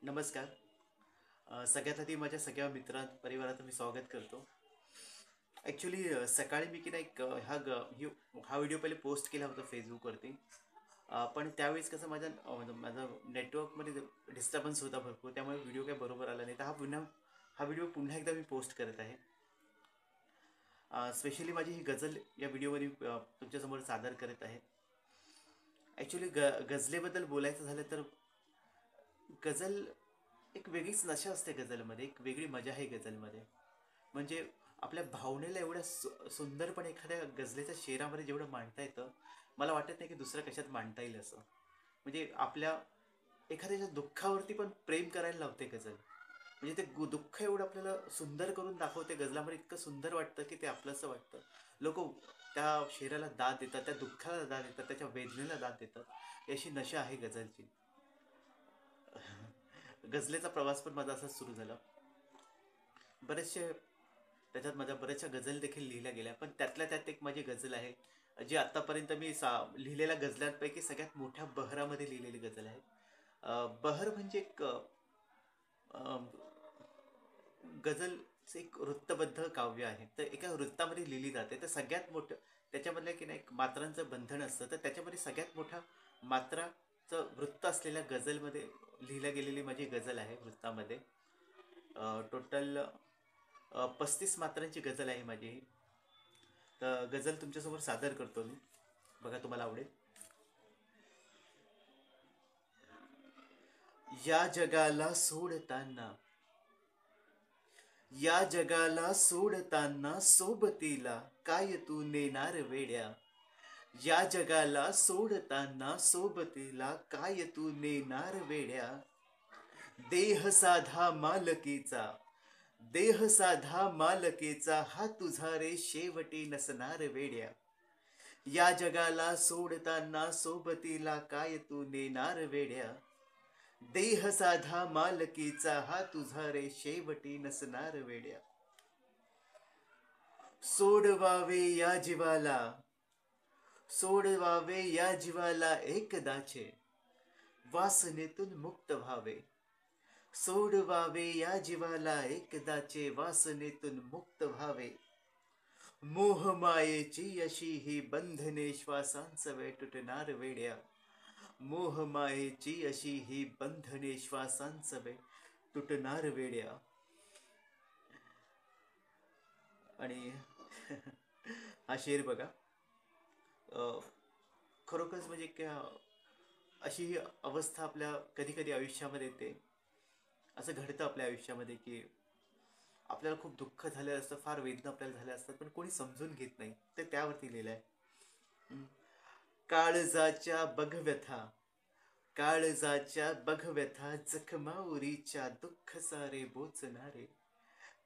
नमस्कार. सगळ्यात आधी माझ्या सगळ्या परिवाराचं मी स्वागत करतो. ॲक्च्युली सकाळी मी की नाही हा व्हिडिओ पहिले पोस्ट केला होता फेसबुकवरती. पण त्यावेळेस कसं माझं नेटवर्कमध्ये डिस्टर्बन्स होता भरपूर, त्यामुळे व्हिडिओ काही बरोबर आला नाही. तर हा व्हिडिओ पुन्हा एकदा मी पोस्ट करत आहे. स्पेशली माझी ही गझल या व्हिडिओमध्ये तुमच्यासमोर सादर करत आहे. ॲक्च्युली गझलेबद्दल बोलायचं झालं तर गझल एक वेगळीच नशा असते गझलमध्ये, एक वेगळी मजा आहे गझलमध्ये. म्हणजे आपल्या भावनेला एवढ्या सुंदरपणे एखाद्या गझलेच्या शेरामध्ये जेवढं मांडता येतं, मला वाटत नाही की दुसऱ्या कशात मांडता येईल असं. म्हणजे आपल्या एखाद्याच्या दुःखावरती पण प्रेम करायला लावते गझल. म्हणजे ते दुःख एवढं आपल्याला सुंदर करून दाखवते गझलामध्ये, इतकं सुंदर वाटतं की ते आपलंसं वाटतं. लोक त्या शेराला दाद देतात, त्या दुःखाला दाद देतात, त्याच्या वेदनेला दाद देतात. ही अशी नशा आहे गझलची. गझलेचा प्रवास पण माझा असाच सुरू झाला. बरेचसे त्याच्यात माझ्या बऱ्याचशा गझल देखील लिहिल्या गेल्या, पण त्यातल्या त्यात एक माझी गझल आहे जी आत्तापर्यंत मी लिहिलेल्या गझलांपैकी सगळ्यात मोठ्या बहरामध्ये लिहिलेली गझल आहे. बहर म्हणजे एक अ, गझलचं एक वृत्तबद्ध काव्य आहे. तर एका वृत्तामध्ये लिहिली जाते. तर सगळ्यात मोठं त्याच्यामधलं की नाही एक मात्रांचं बंधन असतं. तर त्याच्यामध्ये सगळ्यात मोठा मात्राचं वृत्त असलेल्या गझलमध्ये लिहिल्या गेलेली माझी गझल आहे वृत्तामध्ये. टोटल 35 मात्रांची गझल आहे माझी ही. तर गझल तुमच्यासमोर सादर करतो मी. बघा तुम्हाला आवडेल. या जगाला सोडताना या जगाला सोडताना सोबतीला काय तू नेणार वेड्या. या जगाला सोडताना सोबतीला काय तू नेणार वेड्या. देह साधा मालकीचा देह साधा मालकीचा हा तुझा रे शेवटी नसणार वेड्या. या जगाला सोडताना सोबतीला काय तू नेणार वेड्या. देह साधा मालकीचा हा तुझा रे शेवटी नसणार वेड्या. सोडवावे या जीवाला सोडवावे या जीवाला एकदाचे वासनेतून मुक्त व्हावे. सोडवावे या जीवाला एकदाचे वासनेतून मुक्त व्हावे. मोहमायेची अशी ही बंधने श्वासांसवे तुटणार वेड्या. मोहमायेची अशी ही बंधने श्वासांसवे तुटणार वेड्या. आणि हा शेर बघा. अ, खरोखरच म्हणजे अशी ही अवस्था आपल्या कधी कधी आयुष्यामध्ये येते. असं घडतं आपल्या आयुष्यामध्ये की आपल्याला खूप दुःख झालेलं असतं, फार वेदना आपल्याला झाल्या असतात, पण कोणी समजून घेत नाही. ते त्यावरती लिहिलं आहे. काळजाच्या बघव्यथा काळजाच्या बघव्यथा जखमाउरीच्या दुःख सारे बोचणारे.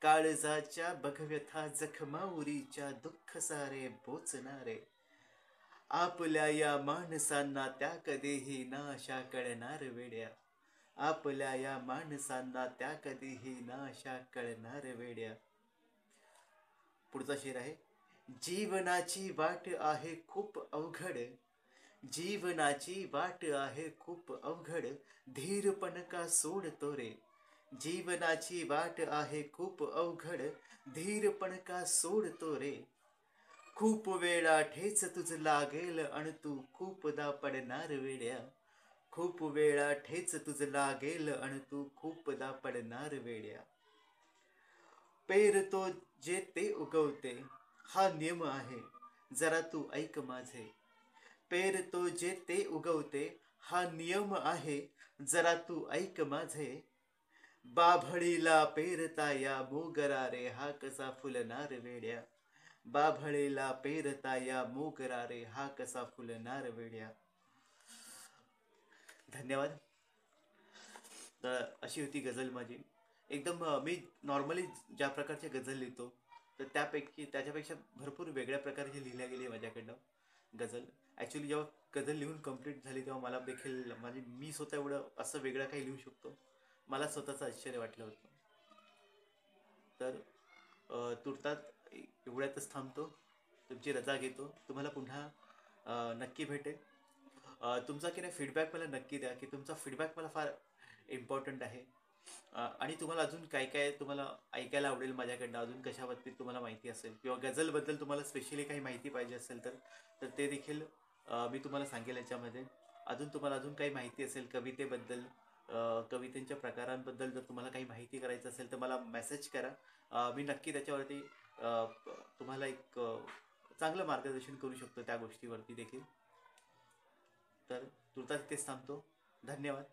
काळजाच्या बघव्यथा जखमाउरीच्या दुःख सारे बोचणारे. आपल्या या माणसांना त्या कधीही नाशा कळणार वेड्या. आपल्या या माणसांना त्या कधीही नाशा कळणार वेड्या. पुढचा शेर आहे. जीवनाची वाट आहे खूप अवघड. जीवनाची वाट आहे खूप अवघड. धीरपण का सोडतो रे. जीवनाची वाट आहे खूप अवघड. धीरपण का सोडतो रे. खूप वेळा ठेच तुझ लागेल अन तू खूपदा पडणार वेड्या. खूप वेळा ठेच तुझ लागेल अन तू खूपदा पडणार वेड्या. पेरतो जे ते उगवते हा नियम आहे, जरा तू ऐक माझे. पेरतो जे ते उगवते हा नियम आहे, जरा तू ऐक माझे. बाभळीला पेरता या मोगरा रे हा कसा फुलणार वेड्या. बाभळीला पेरता या मोगरा रे हा कसा फुलणार वेड्या. धन्यवाद. तर अशी होती गझल माझी. एकदम मी नॉर्मली ज्या प्रकारचे गझल लिहितो, तर त्याच्यापेक्षा भरपूर वेगळ्या प्रकारची लिहिल्या गेली माझ्याकडनं गझल. ॲक्च्युली जेव्हा गझल लिहून कंप्लीट झाली तेव्हा मला देखील मी स्वतः एवढं असं वेगळं काही लिहू शकतो, मला स्वतःचं आश्चर्य वाटलं होतं. तर तुर्तात एवढ्यातच थांबतो. तुमची रजा घेतो. तुम्हाला पुन्हा नक्की भेटेल. तुमचा की नाही फीडबॅक मला नक्की द्या, की तुमचा फीडबॅक मला फार इम्पॉर्टंट आहे. आणि तुम्हाला अजून काय काय तुम्हाला ऐकायला आवडेल माझ्याकडनं, अजून कशा बाबतीत तुम्हाला माहिती असेल किंवा गझलबद्दल तुम्हाला स्पेशली काही माहिती पाहिजे असेल तर तर ते देखील मी तुम्हाला सांगेल याच्यामध्ये. अजून तुम्हाला अजून काही माहिती असेल कवितेबद्दल, कवितेच्या प्रकारांबद्दल जर तुम्हाला काही माहिती करायचं असेल तर मला मेसेज करा. मी नक्की त्याच्यावरती तुम्हाला एक चांगलं मार्गदर्शन करू शकतो त्या गोष्टीवरती देखील. तर तुर्तास इथेच थांबतो. धन्यवाद.